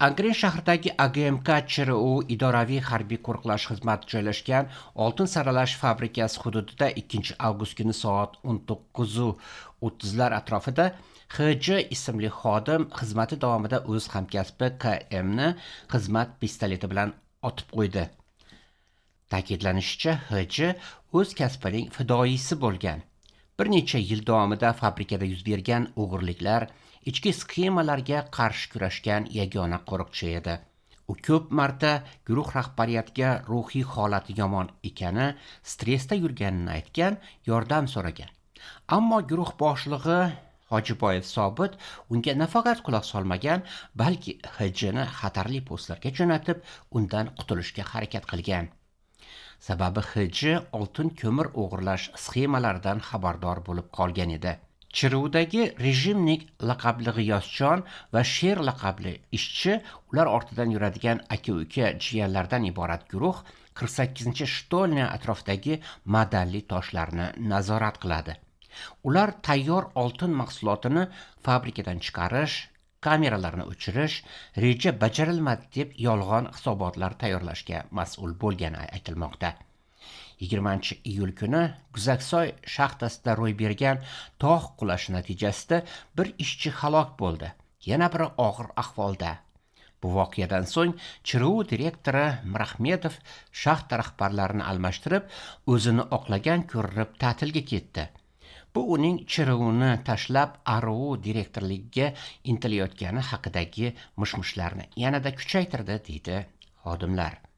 Angren shahridagi AGMK ChRU idoraviy harbiy qo'riqlash xizmati joylashgan oltin saralash fabrikasi hududida 2 avgust kuni soat 19:30 atrofida HJ ismli xodim xizmati davomida o'z hamkasbi KMni xizmat pistoleti bilan otib qo'ydi. Ta'kidlanishicha, HJ o'z kasbining fidoyisi bo'lgan. Bir necha yil davomida fabrikada yuz bergan o'g'irliklar, ichki sxemalarga qarshi kurashgan yagona qo'riqchi edi. U ko'p marta guruh rahbariyatiga ruhiy holati yomon ekani, stressda yurganini aytgan, yordam so'ragan. Ammo guruh boshlig'i Hojiboyev Sobit unga nafaqat quloq solmagan, balki HJni xatarli postlarga jo'natib, undan qutulishga harakat qilgan. Sababi HJ oltin ko'mir o'g'irlash sxemalaridan xabardor bo'lib qolgan edi. ChRUdagi rejimnik laqabli G'iyosjon va Sher laqabli ishchi, ular ortidan yuradigan aka-uka jiyanlardan iborat guruh 48-shtolniya atrofidagi madalli toshlarni nazorat qiladi. Ular tayyor oltin mahsulotini fabrikadan chiqarish, kameralarni o'chirish, reja bajarilmadi deb yolg'on hisobotlar tayyorlashga mas'ul bo'lgani aytilmoqda. 20-iyul kuni Guzaksoy shaxtasida ro'y bergan tog' qulashi natijasida bir ishchi halok bo'ldi, yana biri og'ir ahvolda. Bu voqeadan so'ng ChRU direktori Mirahmedov shaxta rahbarlarini almashtirib, o'zini oqlagan ko'rinib ta'tilga ketdi. Bu uning ChRUni tashlab ARU direktorligiga intilayotgani haqidagi mish-mishlarni yanada kuchaytirdi, deydi xodimlar.